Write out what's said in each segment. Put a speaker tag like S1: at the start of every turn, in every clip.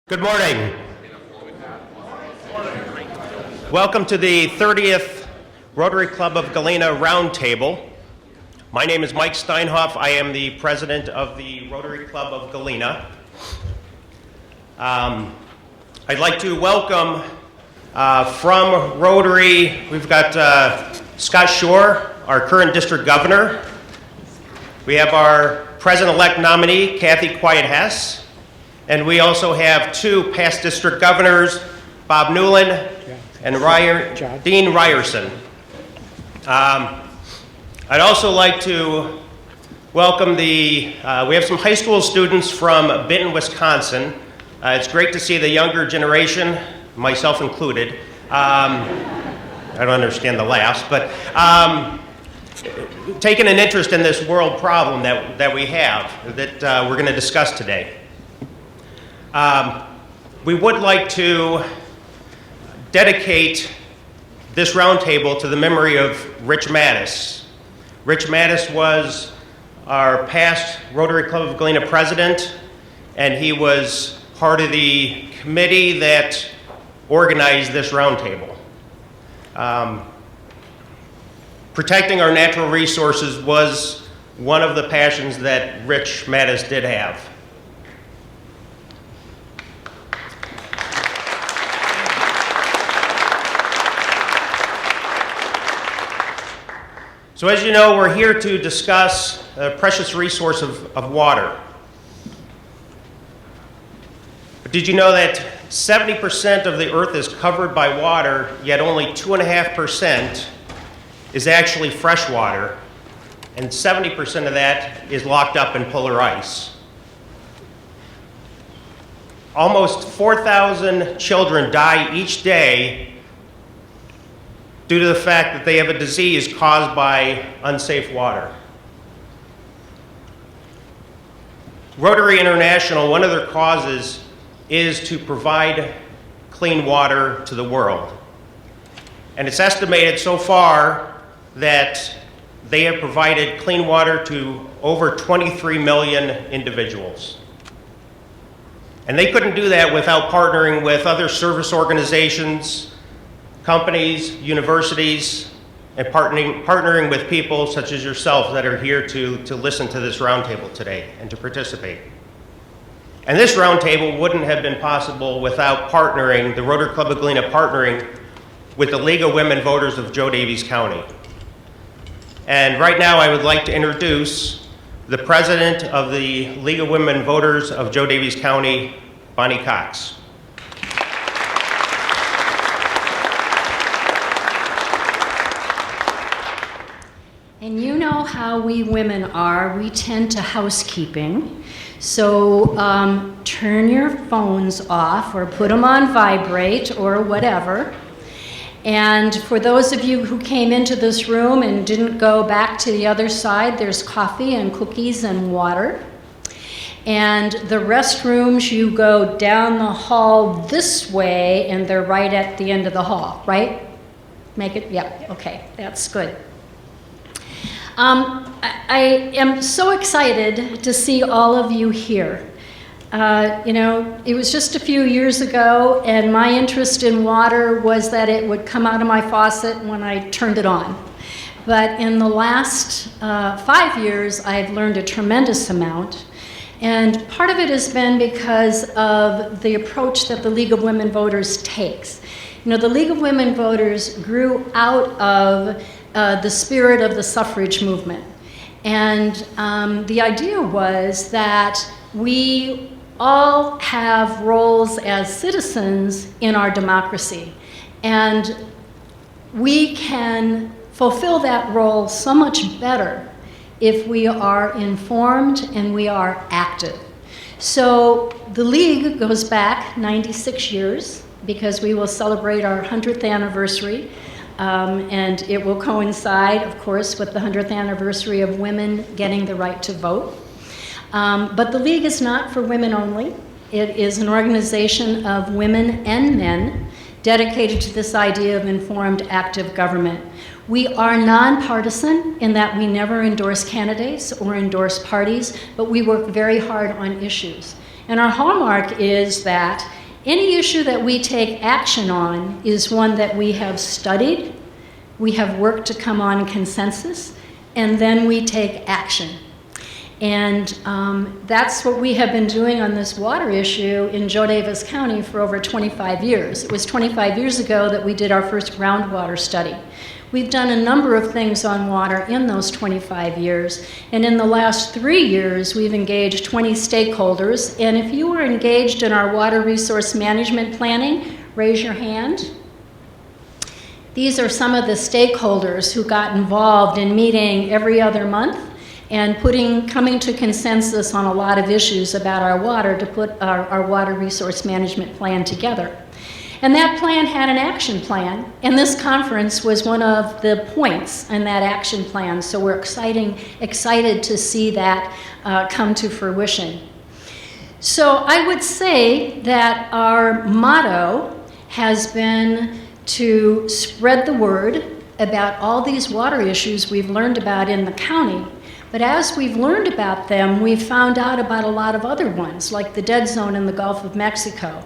S1: Good morning. Welcome to the 30th Rotary Club of Galena Roundtable. My name is Mike Steinhoff. I am the president of the Rotary Club of Galena. I'd like to welcome from Rotary, we've got Scott Shore, our current district governor. We have our president-elect nominee, Kathy Quiet-Hess. And we also have two past district governors, Bob Newland and Dean Ryerson. I'd also like to welcome we have some high school students from Benton, Wisconsin. It's great to see the younger generation, myself included. I don't understand the laughs, but taking an interest in this world problem that we have, that we're going to discuss today. We would like to dedicate this roundtable to the memory of Rich Mattis. Rich Mattis was our past Rotary Club of Galena president, and he was part of the committee that organized this roundtable. Protecting our natural resources was one of the passions that Rich Mattis did have. So as you know, we're here to discuss the precious resource of water. But did you know that 70% of the earth is covered by water, yet only 2.5% is actually fresh water, and 70% of that is locked up in polar ice? Almost 4,000 children die each day due to the fact that they have a disease caused by unsafe water. Rotary International, one of their causes is to provide clean water to the world. And it's estimated so far that they have provided clean water to over 23 million individuals. And they couldn't do that without partnering with other service organizations, companies, universities, and partnering with people such as yourself that are here to listen to this roundtable today and to participate. And this roundtable wouldn't have been possible without the Rotary Club of Galena partnering with the League of Women Voters of Joe Daviess County. And right now I would like to introduce the president of the League of Women Voters of Joe Daviess County, Bonnie Cox.
S2: And you know how we women are. We tend to housekeeping. So turn your phones off or put them on vibrate or whatever. And for those of you who came into this room and didn't go back to the other side, there's coffee and cookies and water. And the restrooms, you go down the hall this way, and they're right at the end of the hall, right? Make it, yeah, okay, that's good. I am so excited to see all of you here. It was just a few years ago, and my interest in water was that it would come out of my faucet when I turned it on. But in the last 5 years, I've learned a tremendous amount. And part of it has been because of the approach that the League of Women Voters takes. The League of Women Voters grew out of the spirit of the suffrage movement. And the idea was that we all have roles as citizens in our democracy. And we can fulfill that role so much better if we are informed and we are active. So the League goes back 96 years because we will celebrate our 100th anniversary. And it will coincide, of course, with the 100th anniversary of women getting the right to vote. But the League is not for women only. It is an organization of women and men dedicated to this idea of informed, active government. We are nonpartisan in that we never endorse candidates or endorse parties, but we work very hard on issues. And our hallmark is that any issue that we take action on is one that we have studied, we have worked to come on consensus, and then we take action. And that's what we have been doing on this water issue in Joe Davis County for over 25 years. It was 25 years ago that we did our first groundwater study. We've done a number of things on water in those 25 years, and in the last 3 years, we've engaged 20 stakeholders. And if you were engaged in our water resource management planning, raise your hand. These are some of the stakeholders who got involved in meeting every other month and coming to consensus on a lot of issues about our water to put our water resource management plan together. And that plan had an action plan, and this conference was one of the points in that action plan, so we're excited to see that come to fruition. So I would say that our motto has been to spread the word about all these water issues we've learned about in the county. But as we've learned about them, we've found out about a lot of other ones, like the dead zone in the Gulf of Mexico.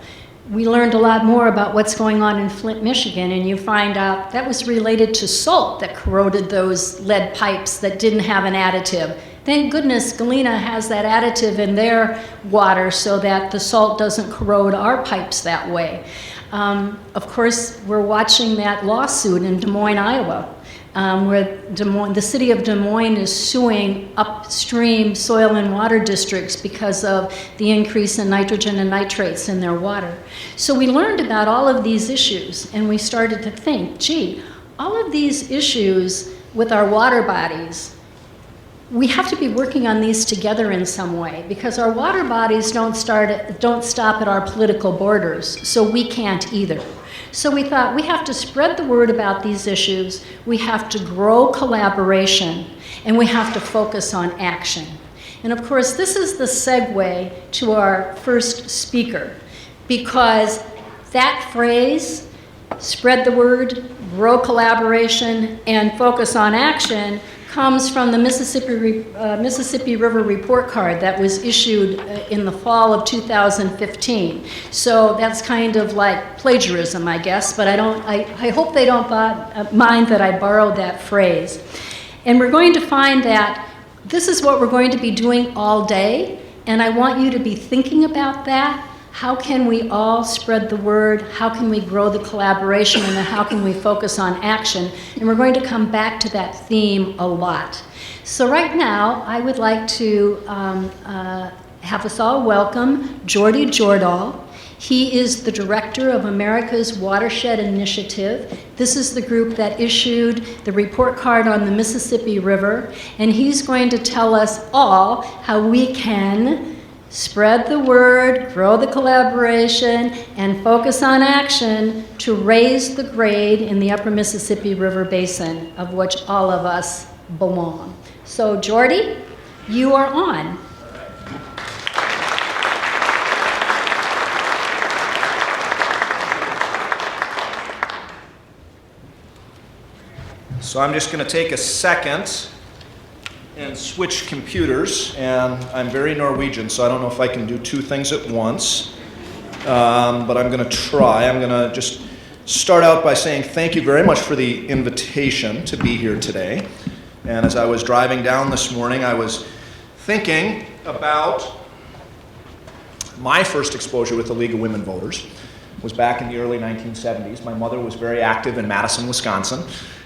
S2: We learned a lot more about what's going on in Flint, Michigan, and you find out that was related to salt that corroded those lead pipes that didn't have an additive. Thank goodness Galena has that additive in their water so that the salt doesn't corrode our pipes that way. Of course, we're watching that lawsuit in Des Moines, Iowa, where the city of Des Moines is suing upstream soil and water districts because of the increase in nitrogen and nitrates in their water. So we learned about all of these issues, and we started to think, gee, all of these issues with our water bodies, we have to be working on these together in some way, because our water bodies don't stop at our political borders, so we can't either. So we thought we have to spread the word about these issues, we have to grow collaboration, and we have to focus on action. And of course, this is the segue to our first speaker, because that phrase, spread the word, grow collaboration, and focus on action, comes from the Mississippi River report card that was issued in the fall of 2015. So that's kind of like plagiarism, I guess, but I hope they don't mind that I borrowed that phrase. And we're going to find that this is what we're going to be doing all day, and I want you to be thinking about that. How can we all spread the word? How can we grow the collaboration? And then how can we focus on action? And we're going to come back to that theme a lot. So right now, I would like to have us all welcome Jordahl. He is the director of America's Watershed Initiative. This is the group that issued the report card on the Mississippi River. And he's going to tell us all how we can spread the word, grow the collaboration, and focus on action to raise the grade in the upper Mississippi River Basin, of which all of us belong. So, Jordy, you are on.
S3: So I'm just going to take a second and switch computers, and I'm very Norwegian, so I don't know if I can do two things at once, but I'm going to try. I'm going to just start out by saying thank you very much for the invitation to be here today. And as I was driving down this morning, I was thinking about my first exposure with the League of Women Voters. It was back in the early 1970s. My mother was very active in Madison, Wisconsin,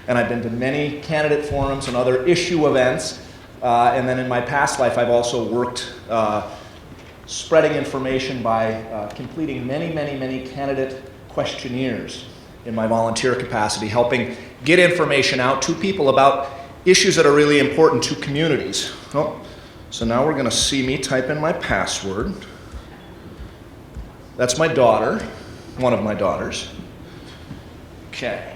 S3: and I've been to many candidate forums and other issue events. And then in my past life, I've also worked spreading information by completing many candidate questionnaires in my volunteer capacity, helping get information out to people about issues that are really important to communities. Oh, so now we're going to see me type in my password. That's my daughter, one of my daughters. Okay.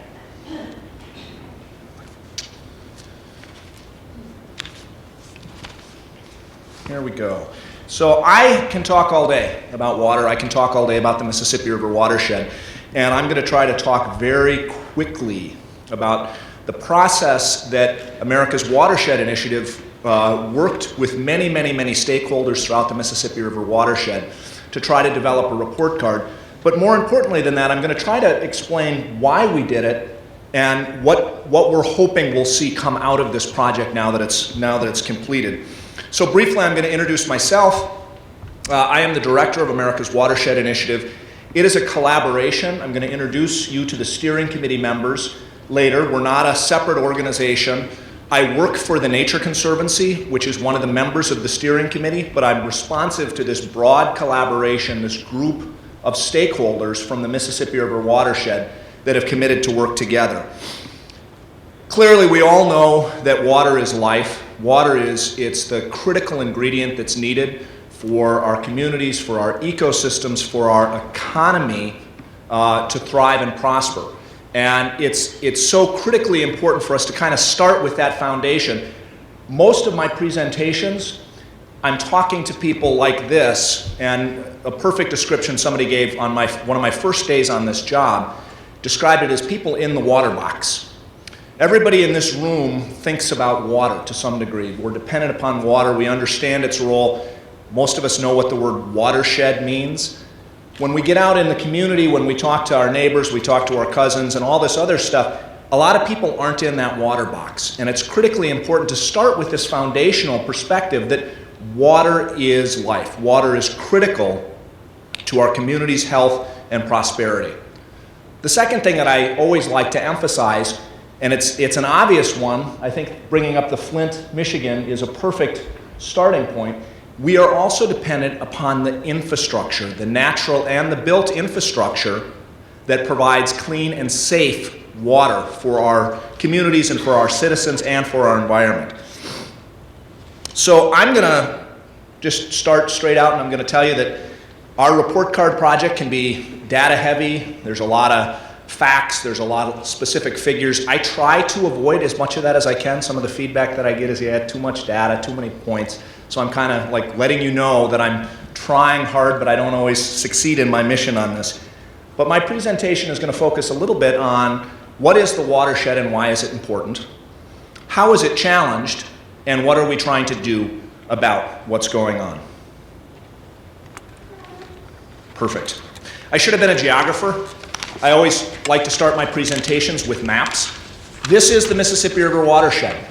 S3: Here we go. So I can talk all day about water. I can talk all day about the Mississippi River watershed. And I'm going to try to talk very quickly about the process that America's Watershed Initiative worked with many stakeholders throughout the Mississippi River watershed. to try to develop a report card. But more importantly than that, I'm going to try to explain why we did it and what we're hoping we'll see come out of this project now that it's completed. So briefly, I'm going to introduce myself. I am the director of America's Watershed Initiative. It is a collaboration. I'm going to introduce you to the steering committee members later. We're not a separate organization. I work for the Nature Conservancy, which is one of the members of the steering committee, but I'm responsive to this broad collaboration, this group of stakeholders from the Mississippi River watershed that have committed to work together. Clearly, we all know that water is life. It's the critical ingredient that's needed for our communities, for our ecosystems, for our economy to thrive and prosper. And it's so critically important for us to kind of start with that foundation. Most of my presentations, I'm talking to people like this, and a perfect description somebody gave on one of my first days on this job described it as people in the water box. Everybody in this room thinks about water to some degree. We're dependent upon water. We understand its role. Most of us know what the word watershed means. When we get out in the community, when we talk to our neighbors, we talk to our cousins and all this other stuff, a lot of people aren't in that water box. And it's critically important to start with this foundational perspective that water is life. Water is critical to our community's health and prosperity. The second thing that I always like to emphasize, and it's an obvious one, I think bringing up the Flint, Michigan is a perfect starting point. We are also dependent upon the infrastructure, the natural and the built infrastructure that provides clean and safe water for our communities and for our citizens and for our environment. So I'm going to just start straight out and I'm going to tell you that our report card project can be data heavy. There's a lot of facts, there's a lot of specific figures. I try to avoid as much of that as I can. Some of the feedback that I get is, yeah, too much data, too many points. So I'm kind of like letting you know that I'm trying hard, but I don't always succeed in my mission on this. But my presentation is going to focus a little bit on what is the watershed and why is it important? How is it challenged? And what are we trying to do about what's going on? Perfect. I should have been a geographer. I always like to start my presentations with maps. This is the Mississippi River watershed.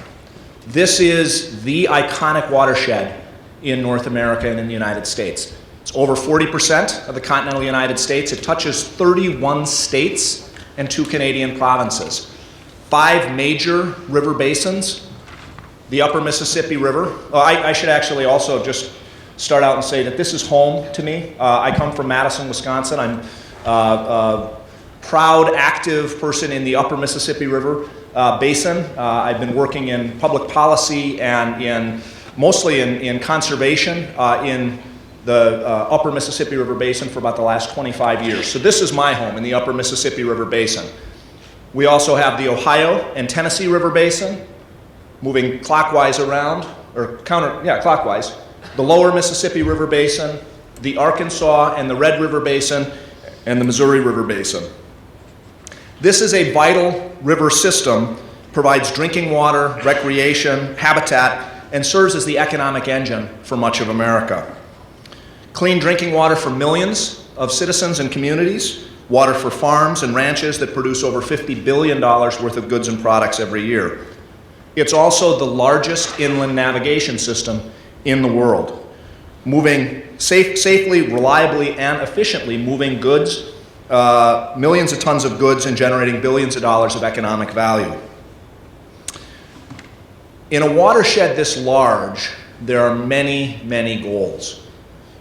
S3: This is the iconic watershed in North America and in the United States. It's over 40% of the continental United States. It touches 31 states and 2 Canadian provinces. 5 major river basins. The upper Mississippi River. I should actually also just start out and say that this is home to me. I come from Madison, Wisconsin. I'm a proud, active person in the upper Mississippi River basin. I've been working in public policy and mostly in conservation in the upper Mississippi River basin for about the last 25 years. So this is my home in the upper Mississippi River basin. We also have the Ohio and Tennessee River basin, moving clockwise around, or clockwise. The lower Mississippi River basin, the Arkansas and the Red River basin, and the Missouri River basin. This is a vital river system, provides drinking water, recreation, habitat, and serves as the economic engine for much of America. Clean drinking water for millions of citizens and communities, water for farms and ranches that produce over $50 billion worth of goods and products every year. It's also the largest inland navigation system in the world, moving safely, reliably, and efficiently moving goods, millions of tons of goods, and generating billions of dollars of economic value. In a watershed this large, there are many, many goals.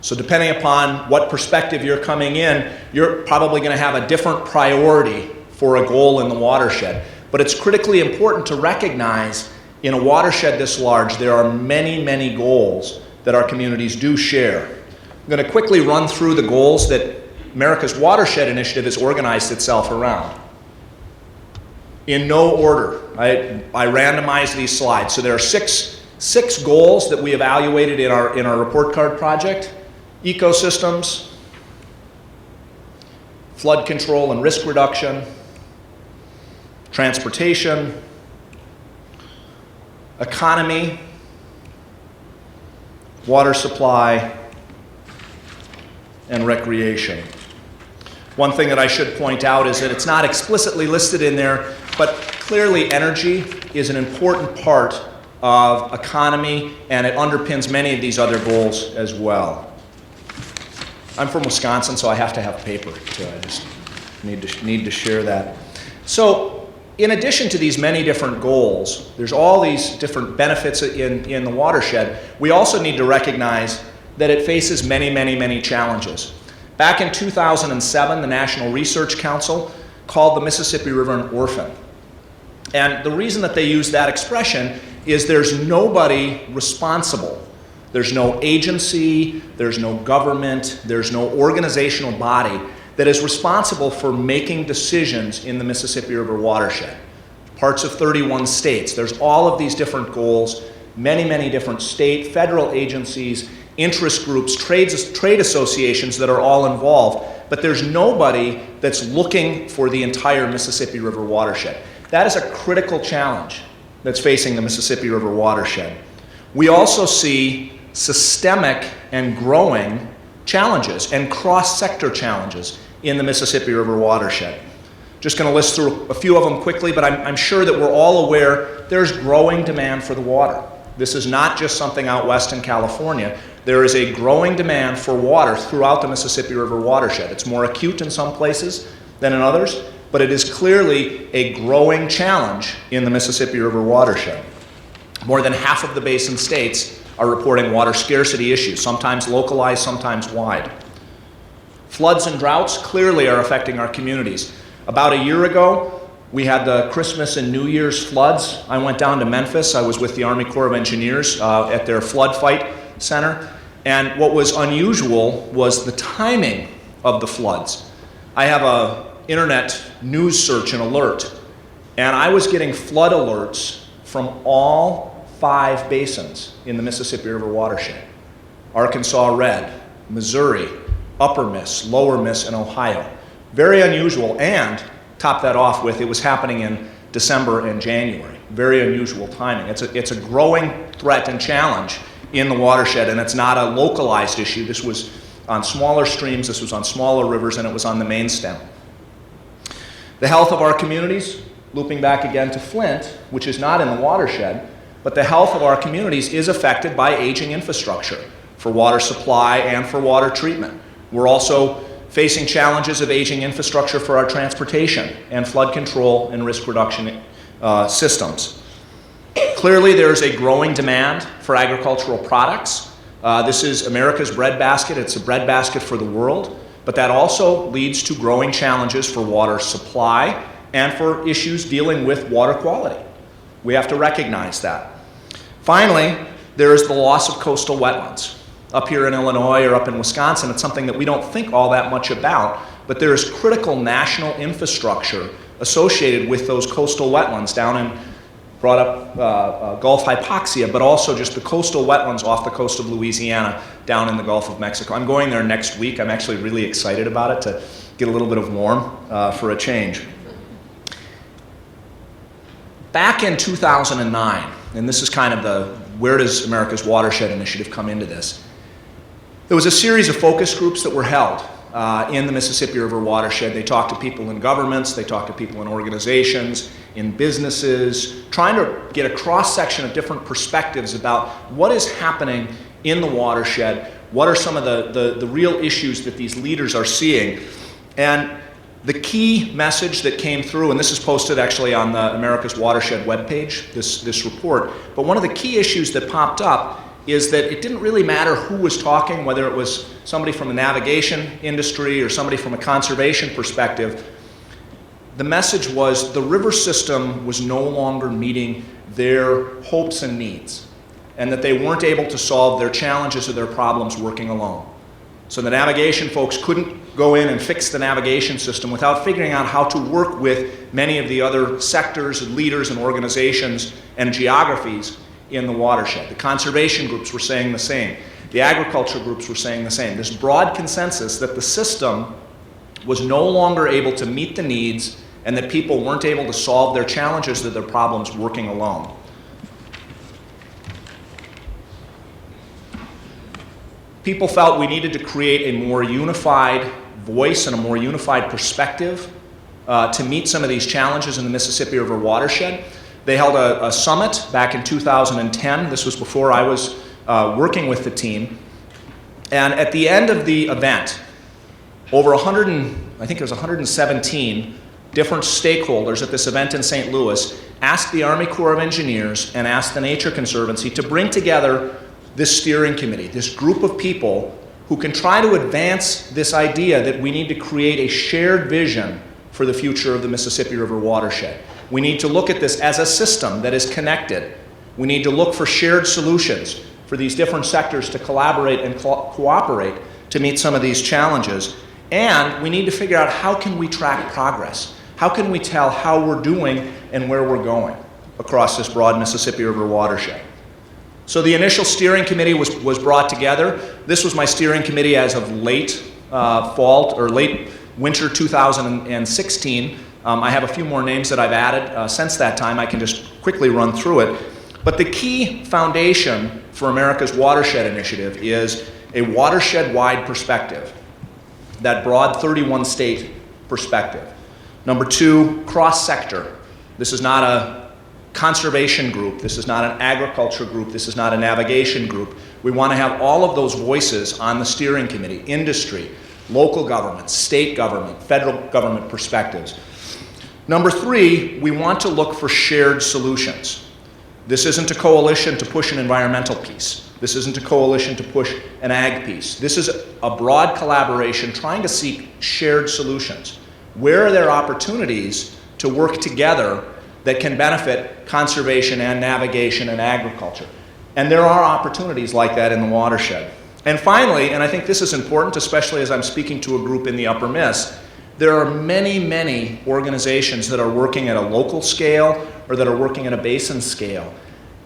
S3: So depending upon what perspective you're coming in, you're probably going to have a different priority for a goal in the watershed. But it's critically important to recognize in a watershed this large, there are many, many goals that our communities do share. I'm going to quickly run through the goals that America's Watershed Initiative has organized itself around. In no order, I randomized these slides. So there are six goals that we evaluated in our report card project: ecosystems, flood control and risk reduction, transportation, economy, water supply, and recreation. One thing that I should point out is that it's not explicitly listed in there, but clearly energy is an important part of economy, and it underpins many of these other goals as well. I'm from Wisconsin, so I have to have paper, so I just need to share that. So in addition to these many different goals, there's all these different benefits in the watershed. We also need to recognize that it faces many, many, many challenges. Back in 2007, the National Research Council called the Mississippi River an orphan. And the reason that they use that expression is there's nobody responsible. There's no agency, there's no government, there's no organizational body that is responsible for making decisions in the Mississippi River watershed. Parts of 31 states. There's all of these different goals, many, many different state, federal agencies, interest groups, trade associations that are all involved, but there's nobody that's looking for the entire Mississippi River watershed. That is a critical challenge that's facing the Mississippi River watershed. We also see systemic and growing challenges and cross-sector challenges in the Mississippi River watershed. Just going to list through a few of them quickly, but I'm sure that we're all aware there's growing demand for the water. This is not just something out west in California. There is a growing demand for water throughout the Mississippi River watershed. It's more acute in some places than in others, but it is clearly a growing challenge in the Mississippi River watershed. More than half of the basin states are reporting water scarcity issues, sometimes localized, sometimes wide. Floods and droughts clearly are affecting our communities. About a year ago, we had the Christmas and New Year's floods. I went down to Memphis. I was with the Army Corps of Engineers at their flood fight center. And what was unusual was the timing of the floods. I have an internet news search and alert, and I was getting flood alerts from all 5 basins in the Mississippi River watershed. Arkansas red, Missouri, Upper Miss, Lower Miss, and Ohio. Very unusual, and top that off with, it was happening in December and January. Very unusual timing. It's a growing threat and challenge in the watershed, and it's not a localized issue. This was on smaller streams, this was on smaller rivers, and it was on the main stem. The health of our communities, looping back again to Flint, which is not in the watershed, but the health of our communities is affected by aging infrastructure for water supply and for water treatment. We're also facing challenges of aging infrastructure for our transportation and flood control and risk reduction systems. Clearly, there's a growing demand for agricultural products. This is America's breadbasket. It's a breadbasket for the world, but that also leads to growing challenges for water supply and for issues dealing with water quality. We have to recognize that. Finally, there is the loss of coastal wetlands. Up here in Illinois or up in Wisconsin, it's something that we don't think all that much about, but there is critical national infrastructure associated with those coastal wetlands down in, brought up Gulf hypoxia, but also just the coastal wetlands off the coast of Louisiana down in the Gulf of Mexico. I'm going there next week. I'm actually really excited about it to get a little bit of warm for a change. Back in 2009, and this is kind of the where does America's Watershed Initiative come into this? There was a series of focus groups that were held in the Mississippi River watershed. They talked to people in governments, they talked to people in organizations, in businesses, trying to get a cross-section of different perspectives about what is happening in the watershed, what are some of the real issues that these leaders are seeing. And the key message that came through, and this is posted actually on the America's Watershed webpage, this report, but one of the key issues that popped up is that it didn't really matter who was talking, whether it was somebody from the navigation industry or somebody from a conservation perspective. The message was the river system was no longer meeting their hopes and needs, and that they weren't able to solve their challenges or their problems working alone. So the navigation folks couldn't go in and fix the navigation system without figuring out how to work with many of the other sectors and leaders and organizations and geographies in the watershed. The conservation groups were saying the same. The agriculture groups were saying the same. This broad consensus that the system was no longer able to meet the needs and that people weren't able to solve their challenges or their problems working alone. people felt we needed to create a more unified voice and a more unified perspective to meet some of these challenges in the Mississippi River watershed. They held a summit back in 2010. This was before I was working with the team. And at the end of the event, over 117 different stakeholders at this event in St. Louis asked the Army Corps of Engineers and asked the Nature Conservancy to bring together this steering committee, this group of people who can try to advance this idea that we need to create a shared vision for the future of the Mississippi River watershed. We need to look at this as a system that is connected. We need to look for shared solutions for these different sectors to collaborate and cooperate to meet some of these challenges. And we need to figure out, how can we track progress? How can we tell how we're doing and where we're going across this broad Mississippi River watershed? So the initial steering committee was brought together. This was my steering committee as of late fall or late winter 2016. I have a few more names that I've added since that time. I can just quickly run through it. But the key foundation for America's Watershed Initiative is a watershed-wide perspective, that broad 31-state perspective. Number two, cross-sector. This is not a conservation group. This is not an agriculture group. This is not a navigation group. We want to have all of those voices on the steering committee: industry, local government, state government, federal government perspectives. Number three, we want to look for shared solutions. This isn't a coalition to push an environmental piece. This isn't a coalition to push an ag piece. This is a broad collaboration trying to seek shared solutions. Where are there opportunities to work together that can benefit conservation and navigation and agriculture? And there are opportunities like that in the watershed. And finally, and I think this is important, especially as I'm speaking to a group in the Upper Miss, there are many, many organizations that are working at a local scale or that are working at a basin scale.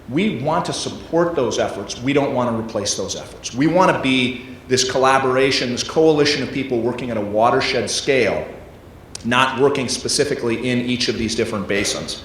S3: We want to support those efforts. We don't want to replace those efforts. We want to be this collaboration, this coalition of people working at a watershed scale, not working specifically in each of these different basins.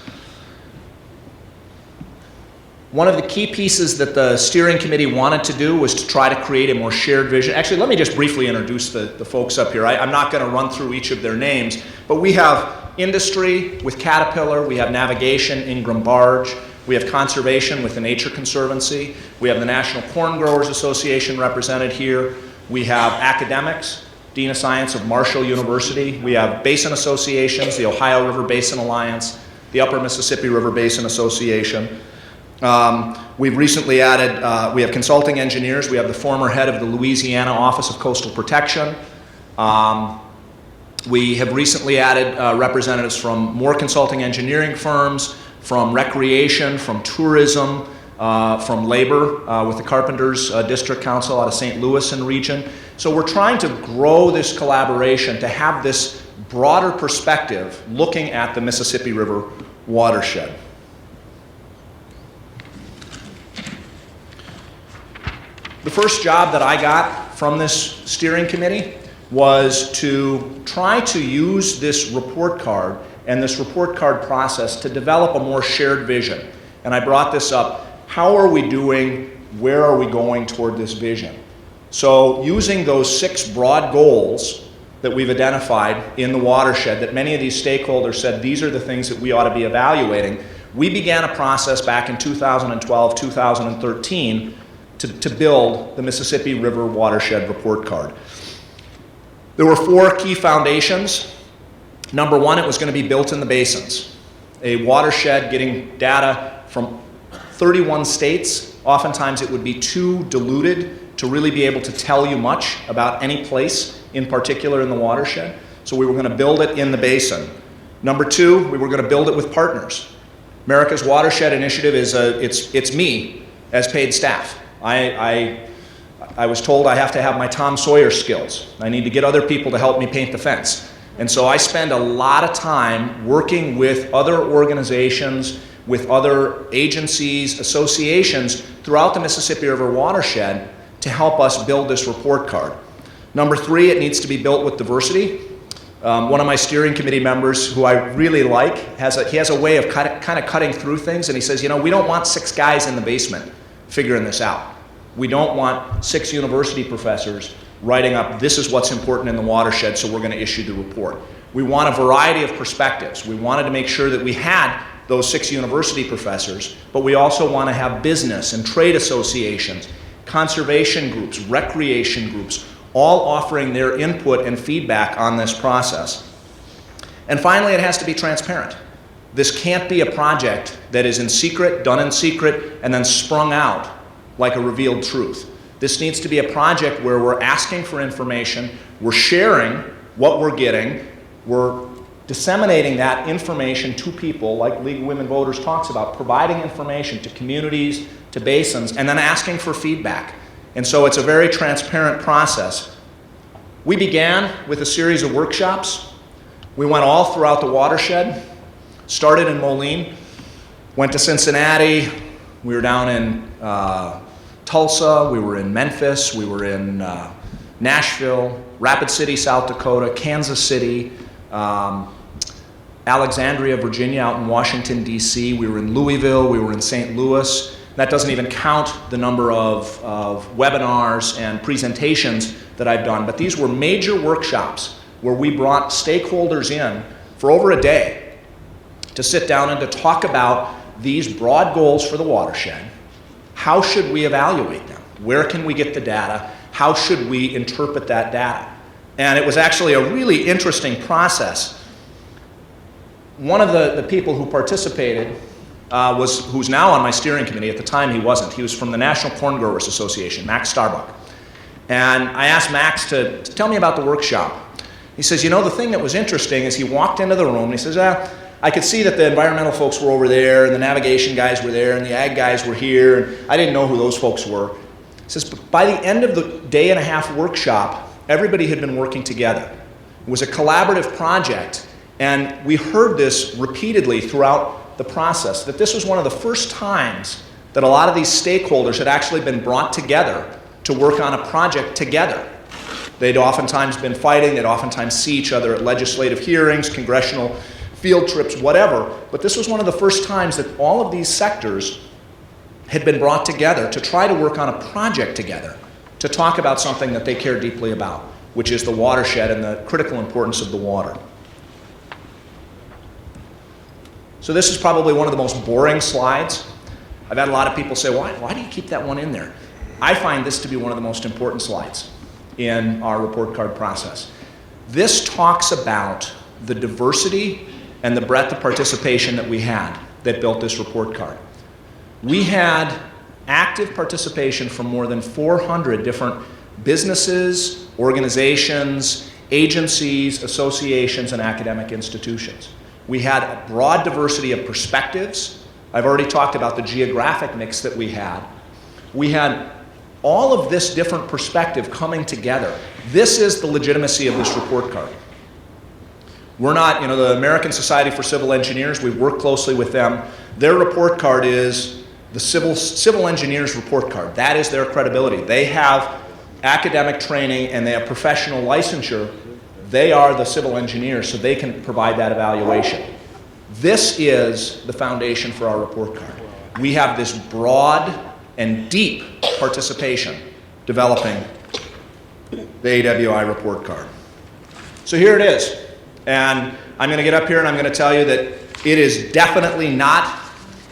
S3: One of the key pieces that the steering committee wanted to do was to try to create a more shared vision. Actually, let me just briefly introduce the folks up here. I'm not going to run through each of their names, but we have industry with Caterpillar, we have navigation, Ingram Barge, we have conservation with the Nature Conservancy, we have the National Corn Growers Association represented here, we have academics, Dean of Science of Marshall University, we have basin associations, the Ohio River Basin Alliance, the Upper Mississippi River Basin Association. We've recently added, we have consulting engineers. We have the former head of the Louisiana Office of Coastal Protection. We have recently added representatives from more consulting engineering firms, from recreation, from tourism, from labor with the Carpenters District Council out of St. Louis and region. So we're trying to grow this collaboration to have this broader perspective looking at the Mississippi River watershed. The first job that I got from this steering committee was to try to use this report card and this report card process to develop a more shared vision. And I brought this up. How are we doing? Where are we going toward this vision? So using those 6 broad goals that we've identified in the watershed, that many of these stakeholders said these are the things that we ought to be evaluating, we began a process back in 2012, 2013 to build the Mississippi River Watershed Report Card. There were 4 key foundations. Number one, it was going to be built in the basins. A watershed getting data from 31 states. Oftentimes it would be too diluted to really be able to tell you much about any place in particular in the watershed. So we were going to build it in the basin. Number two, we were going to build it with partners. America's Watershed Initiative is it's me as paid staff. I was told I have to have my Tom Sawyer skills. I need to get other people to help me paint the fence. And so I spend a lot of time working with other organizations, with other agencies, associations throughout the Mississippi River watershed to help us build this report card. Number three, it needs to be built with diversity. One of my steering committee members, who I really like, he has a way of kind of cutting through things, and he says, you know, we don't want 6 guys in the basement figuring this out. We don't want 6 university professors writing up, this is what's important in the watershed, so we're going to issue the report. We want a variety of perspectives. We wanted to make sure that we had those 6 university professors, but we also want to have business and trade associations, conservation groups, recreation groups, all offering their input and feedback on this process. And finally, it has to be transparent. This can't be a project that is in secret, done in secret, and then sprung out like a revealed truth. This needs to be a project where we're asking for information, we're sharing what we're getting, we're disseminating that information to people, like League of Women Voters talks about, providing information to communities, to basins, and then asking for feedback. And so it's a very transparent process. We began with a series of workshops. We went all throughout the watershed, started in Moline, went to Cincinnati, we were down in Tulsa, we were in Memphis, we were in Nashville, Rapid City, South Dakota, Kansas City, Alexandria, Virginia, out in Washington, D.C. We were in Louisville, we were in St. Louis. That doesn't even count the number of webinars and presentations that I've done, but these were major workshops where we brought stakeholders in for over a day to sit down and to talk about these broad goals for the watershed. How should we evaluate them? Where can we get the data? How should we interpret that data? And it was actually a really interesting process. One of the people who participated who's now on my steering committee. At the time he wasn't. He was from the National Corn Growers Association, Max Starbuck. And I asked Max to tell me about the workshop. He says, you know, the thing that was interesting is he walked into the room and he says, I could see that the environmental folks were over there and the navigation guys were there and the ag guys were here, and I didn't know who those folks were. He says, but by the end of the day and a half workshop, everybody had been working together. It was a collaborative project, and we heard this repeatedly throughout the process, that this was one of the first times that a lot of these stakeholders had actually been brought together to work on a project together. They'd oftentimes been fighting, they'd oftentimes see each other at legislative hearings, congressional field trips, whatever, but this was one of the first times that all of these sectors had been brought together to try to work on a project together, to talk about something that they care deeply about, which is the watershed and the critical importance of the water. So this is probably one of the most boring slides. I've had a lot of people say, why do you keep that one in there? I find this to be one of the most important slides in our report card process. This talks about the diversity and the breadth of participation that we had that built this report card. We had active participation from more than 400 different businesses, organizations, agencies, associations, and academic institutions. We had a broad diversity of perspectives. I've already talked about the geographic mix that we had. We had all of this different perspective coming together. This is the legitimacy of this report card. We're not, the American Society for Civil Engineers, we work closely with them. Their report card is the civil engineers report card. That is their credibility. They have academic training and they have professional licensure. They are the civil engineers, so they can provide that evaluation. This is the foundation for our report card. We have this broad and deep participation developing the AWI report card. So here it is. And I'm going to get up here and I'm going to tell you that it is definitely not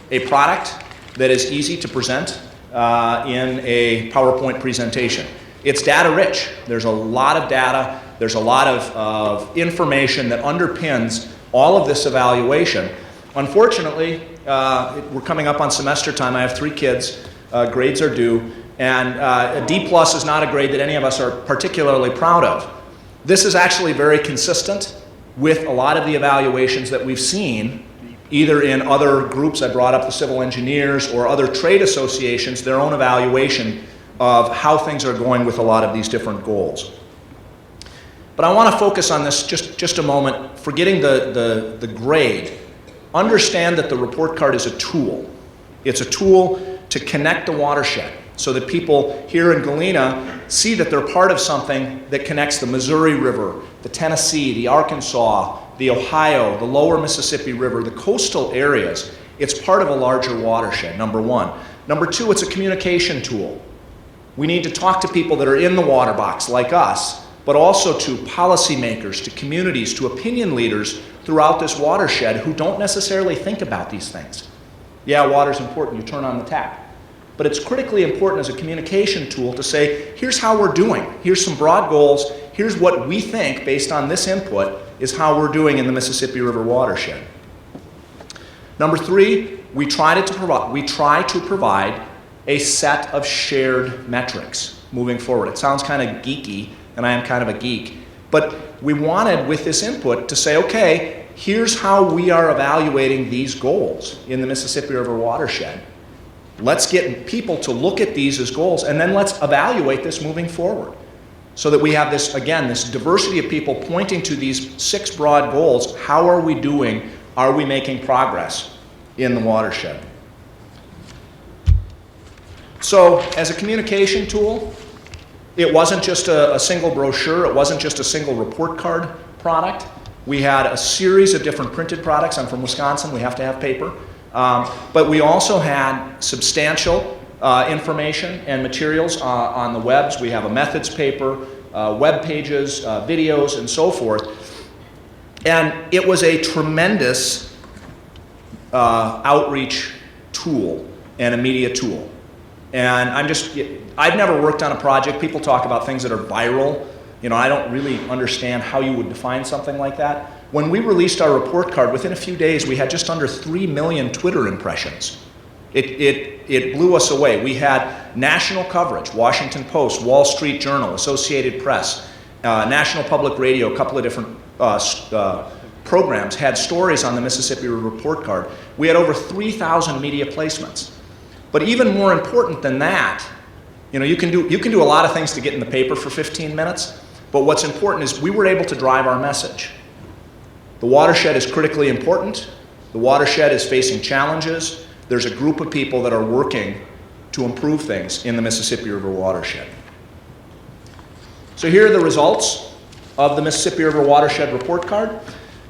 S3: a product that is easy to present in a PowerPoint presentation. It's data rich. There's a lot of data. There's a lot of information that underpins all of this evaluation. Unfortunately, we're coming up on semester time. I have 3 kids. Grades are due. And a D+ is not a grade that any of us are particularly proud of. This is actually very consistent with a lot of the evaluations that we've seen, either in other groups. I brought up the civil engineers or other trade associations, their own evaluation of how things are going with a lot of these different goals. But I want to focus on this just a moment, forgetting the grade. Understand that the report card is a tool. It's a tool to connect the watershed so that people here in Galena see that they're part of something that connects the Missouri River, the Tennessee, the Arkansas, the Ohio, the lower Mississippi River, the coastal areas. It's part of a larger watershed, number one. Number two, it's a communication tool. We need to talk to people that are in the water box like us, but also to policymakers, to communities, to opinion leaders throughout this watershed who don't necessarily think about these things. Yeah, water's important, you turn on the tap. But it's critically important as a communication tool to say, here's how we're doing. Here's some broad goals. Here's what we think, based on this input, is how we're doing in the Mississippi River watershed. Number 3, we try to provide a set of shared metrics moving forward. It sounds kind of geeky, and I am kind of a geek, but we wanted with this input to say, okay, here's how we are evaluating these goals in the Mississippi River watershed. Let's get people to look at these as goals, and then let's evaluate this moving forward so that we have this, again, this diversity of people pointing to these 6 broad goals. How are we doing? Are we making progress in the watershed? So as a communication tool, it wasn't just a single brochure. It wasn't just a single report card product. We had a series of different printed products. I'm from Wisconsin. We have to have paper. But we also had substantial information and materials on the webs. We have a methods paper, web pages, videos, and so forth. And it was a tremendous outreach tool and a media tool. And I've never worked on a project. People talk about things that are viral. You know, I don't really understand how you would define something like that. When we released our report card, within a few days, we had just under 3 million Twitter impressions. It blew us away. We had national coverage, Washington Post, Wall Street Journal, Associated Press, National Public Radio, a couple of different programs had stories on the Mississippi River report card. We had over 3,000 media placements. But even more important than that, you know, you can do a lot of things to get in the paper for 15 minutes, but what's important is we were able to drive our message. The watershed is critically important. The watershed is facing challenges. There's a group of people that are working to improve things in the Mississippi River watershed. So here are the results of the Mississippi River watershed report card.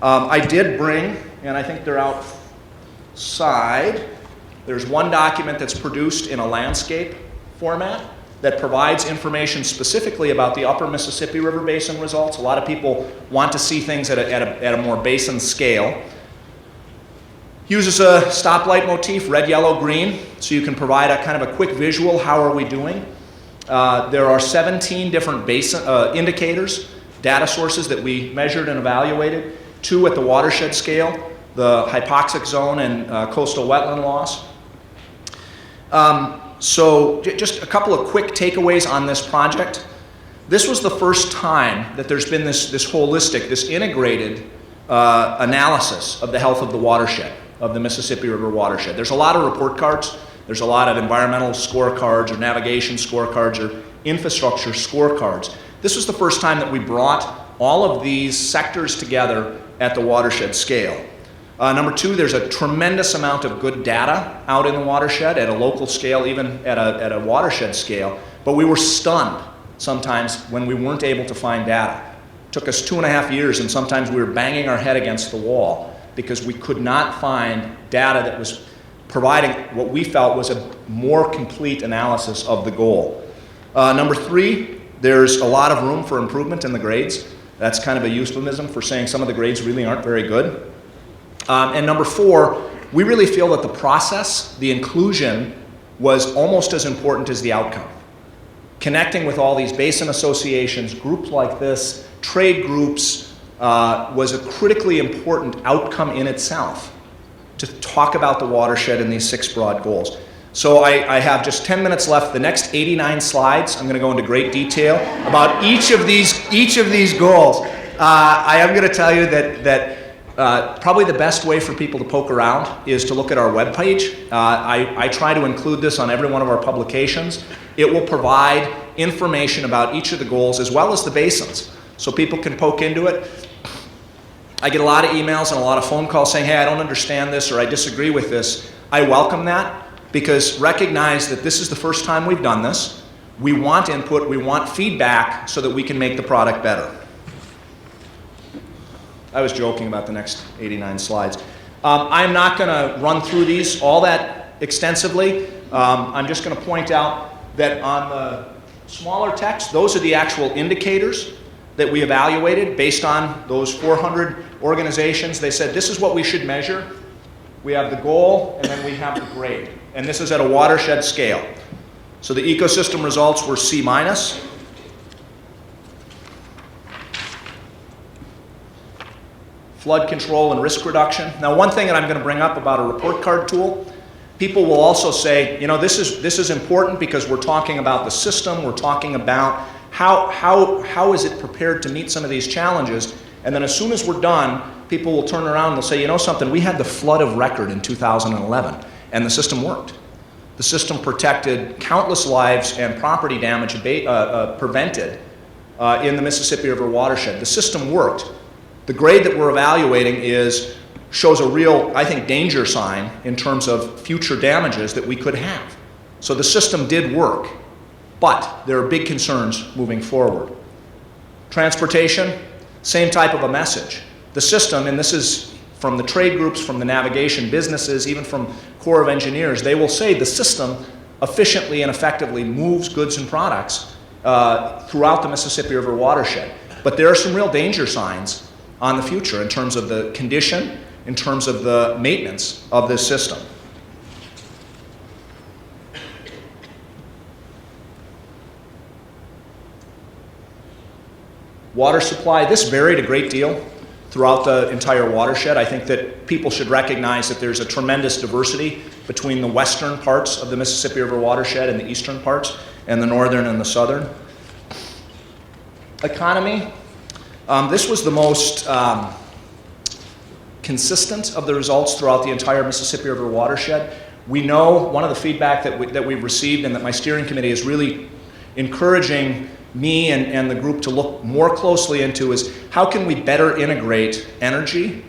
S3: I did bring, and I think they're outside, there's one document that's produced in a landscape format that provides information specifically about the upper Mississippi River Basin results. A lot of people want to see things at a more basin scale. Uses a stoplight motif, red, yellow, green, so you can provide a kind of a quick visual, how are we doing? There are 17 different basin indicators, data sources that we measured and evaluated, 2 at the watershed scale, the hypoxic zone and coastal wetland loss. So just a couple of quick takeaways on this project. This was the first time that there's been this holistic, this integrated analysis of the health of the watershed, of the Mississippi River watershed. There's a lot of report cards. There's a lot of environmental scorecards or navigation scorecards or infrastructure scorecards. This was the first time that we brought all of these sectors together at the watershed scale. Number 2, there's a tremendous amount of good data out in the watershed at a local scale, even at a watershed scale, but we were stunned sometimes when we weren't able to find data. It took us 2.5 years, and sometimes we were banging our head against the wall because we could not find data that was providing what we felt was a more complete analysis of the goal. Number 3, there's a lot of room for improvement in the grades. That's kind of a euphemism for saying some of the grades really aren't very good. And number 4, we really feel that the process, the inclusion, was almost as important as the outcome. Connecting with all these basin associations, groups like this, trade groups, was a critically important outcome in itself to talk about the watershed and these 6 broad goals. So I have just 10 minutes left. The next 89 slides, I'm going to go into great detail about each of these goals. I am going to tell you that probably the best way for people to poke around is to look at our webpage. I try to include this on every one of our publications. It will provide information about each of the goals as well as the basins, so people can poke into it. I get a lot of emails and a lot of phone calls saying, hey, I don't understand this or I disagree with this. I welcome that, because recognize that this is the first time we've done this. We want input, we want feedback so that we can make the product better. I was joking about the next 89 slides. I'm not going to run through these all that extensively. I'm just going to point out that on the smaller text, those are the actual indicators that we evaluated based on those 400 organizations. They said, this is what we should measure. We have the goal, and then we have the grade. And this is at a watershed scale. So the ecosystem results were C-. Flood control and risk reduction. Now, one thing that I'm going to bring up about a report card tool, people will also say, you know, this is important because we're talking about the system, we're talking about how is it prepared to meet some of these challenges, and then as soon as we're done, people will turn around and they'll say, you know something, we had the flood of record in 2011, and the system worked. The system protected countless lives and property damage prevented in the Mississippi River watershed. The system worked. The grade that we're evaluating shows a real, I think, danger sign in terms of future damages that we could have. So the system did work, but there are big concerns moving forward. Transportation, same type of a message. The system, and this is from the trade groups, from the navigation businesses, even from Corps of Engineers, they will say the system efficiently and effectively moves goods and products throughout the Mississippi River watershed. But there are some real danger signs on the future in terms of the condition, in terms of the maintenance of this system. Water supply, this varied a great deal throughout the entire watershed. I think that people should recognize that there's a tremendous diversity between the western parts of the Mississippi River watershed and the eastern parts, and the northern and the southern. Economy, this was the most consistent of the results throughout the entire Mississippi River watershed. We know one of the feedback that we've received and that my steering committee is really encouraging me and the group to look more closely into is how can we better integrate energy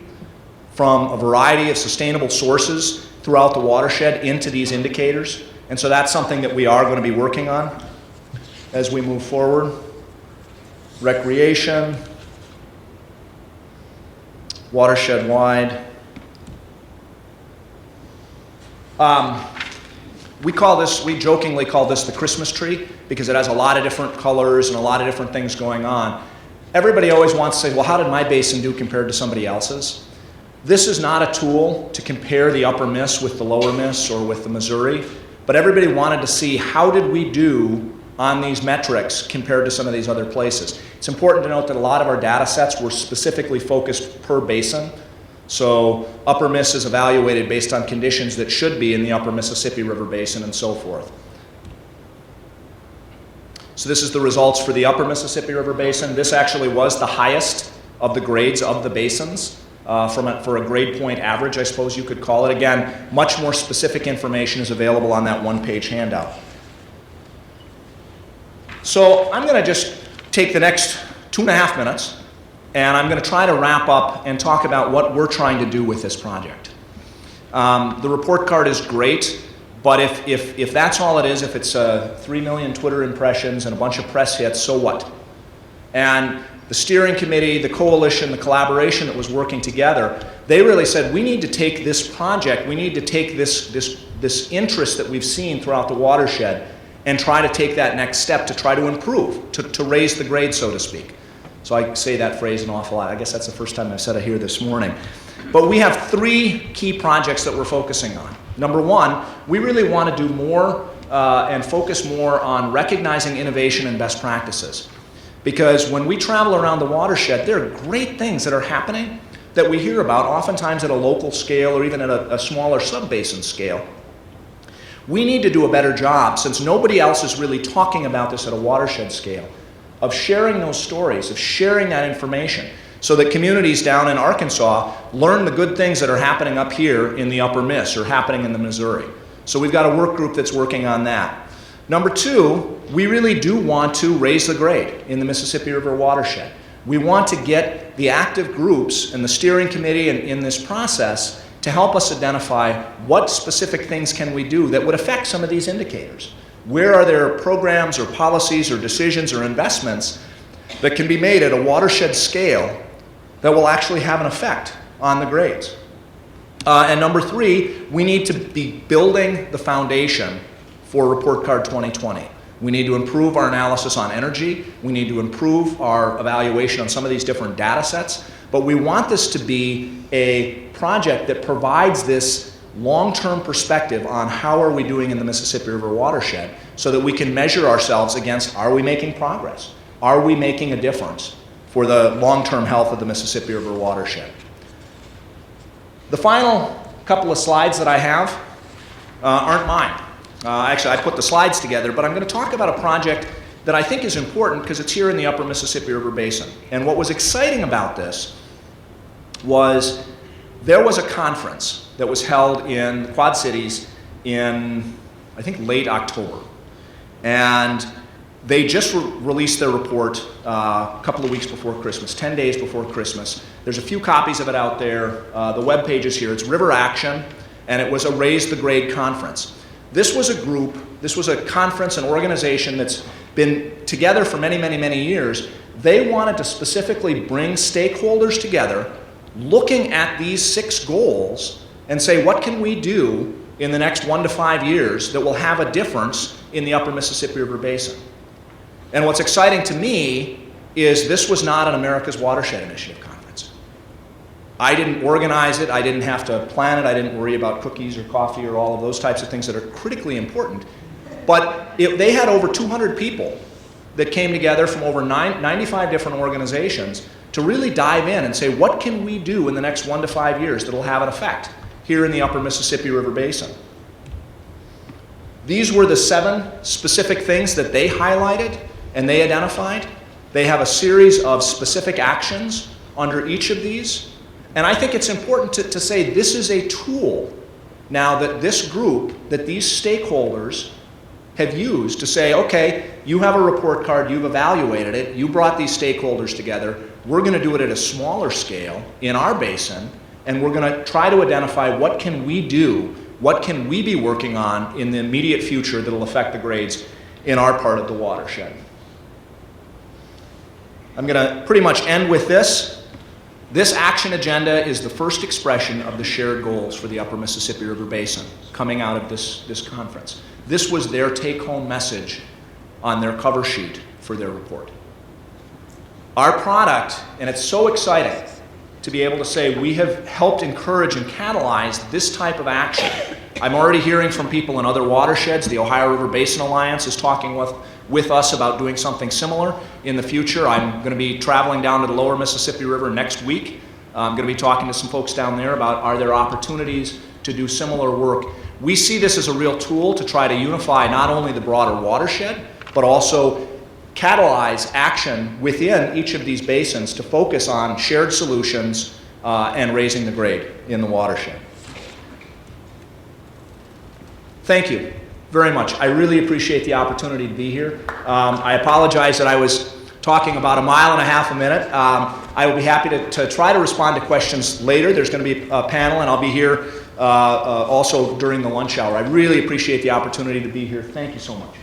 S3: from a variety of sustainable sources throughout the watershed into these indicators. And so that's something that we are going to be working on as we move forward. Recreation, watershed-wide. We jokingly call this the Christmas tree because it has a lot of different colors and a lot of different things going on. Everybody always wants to say, well, how did my basin do compared to somebody else's? This is not a tool to compare the upper Miss with the lower Miss or with the Missouri, but everybody wanted to see how did we do on these metrics compared to some of these other places. It's important to note that a lot of our data sets were specifically focused per basin. So upper Miss is evaluated based on conditions that should be in the upper Mississippi River Basin and so forth. So this is the results for the upper Mississippi River Basin. This actually was the highest of the grades of the basins for a grade point average, I suppose you could call it. Again, much more specific information is available on that one-page handout. So I'm going to just take the next 2.5 minutes and I'm going to try to wrap up and talk about what we're trying to do with this project. The report card is great, but if that's all it is, if it's 3 million Twitter impressions and a bunch of press hits, so what? And the steering committee, the coalition, the collaboration that was working together, they really said, we need to take this project, we need to take this interest that we've seen throughout the watershed and try to take that next step to try to improve, to raise the grade, so to speak. So I say that phrase an awful lot. I guess that's the first time I've said it here this morning. But we have 3 key projects that we're focusing on. Number 1, we really want to do more and focus more on recognizing innovation and best practices. Because when we travel around the watershed, there are great things that are happening that we hear about, oftentimes at a local scale or even at a smaller sub-basin scale. We need to do a better job, since nobody else is really talking about this at a watershed scale, of sharing those stories, of sharing that information, so that communities down in Arkansas learn the good things that are happening up here in the upper Miss or happening in the Missouri. So we've got a work group that's working on that. Number 2, we really do want to raise the grade in the Mississippi River watershed. We want to get the active groups and the steering committee in this process to help us identify what specific things can we do that would affect some of these indicators. Where are there programs or policies or decisions or investments that can be made at a watershed scale that will actually have an effect on the grades? And number 3, we need to be building the foundation for Report Card 2020. We need to improve our analysis on energy. We need to improve our evaluation on some of these different data sets. But we want this to be a project that provides this long-term perspective on how are we doing in the Mississippi River watershed so that we can measure ourselves against, are we making progress? Are we making a difference for the long-term health of the Mississippi River watershed? The final couple of slides that I have aren't mine. Actually, I put the slides together, but I'm going to talk about a project that I think is important because it's here in the upper Mississippi River Basin. And what was exciting about this was there was a conference that was held in the Quad Cities in, I think, late October. And they just released their report a couple of weeks before Christmas, 10 days before Christmas. There's a few copies of it out there. The web page is here. It's River Action, and it was a Raise the Grade conference. This was a group, this was a conference, an organization that's been together for many, many, many years. They wanted to specifically bring stakeholders together, looking at these 6 goals, and say, what can we do in the next 1 to 5 years that will have a difference in the upper Mississippi River Basin? And what's exciting to me is this was not an America's Watershed Initiative conference. I didn't organize it, I didn't have to plan it, I didn't worry about cookies or coffee or all of those types of things that are critically important. But they had over 200 people that came together from over 95 different organizations to really dive in and say, what can we do in the next 1 to 5 years that will have an effect here in the upper Mississippi River Basin? These were the 7 specific things that they highlighted and they identified. They have a series of specific actions under each of these. And I think it's important to say this is a tool now that this group, that these stakeholders have used to say, okay, you have a report card, you've evaluated it, you brought these stakeholders together, we're going to do it at a smaller scale in our basin, and we're going to try to identify what can we do, what can we be working on in the immediate future that will affect the grades in our part of the watershed. I'm going to pretty much end with this. This action agenda is the first expression of the shared goals for the upper Mississippi River Basin coming out of this conference. This was their take-home message on their cover sheet for their report. Our product, and it's so exciting to be able to say we have helped encourage and catalyze this type of action. I'm already hearing from people in other watersheds. The Ohio River Basin Alliance is talking with us about doing something similar in the future. I'm going to be traveling down to the lower Mississippi River next week. I'm going to be talking to some folks down there about are there opportunities to do similar work. We see this as a real tool to try to unify not only the broader watershed, but also catalyze action within each of these basins to focus on shared solutions and raising the grade in the watershed. Thank you very much. I really appreciate the opportunity to be here. I apologize that I was talking about 1.5 miles a minute. I will be happy to try to respond to questions later. There's going to be a panel, and I'll be here also during the lunch hour. I really appreciate the opportunity to be here. Thank you so much.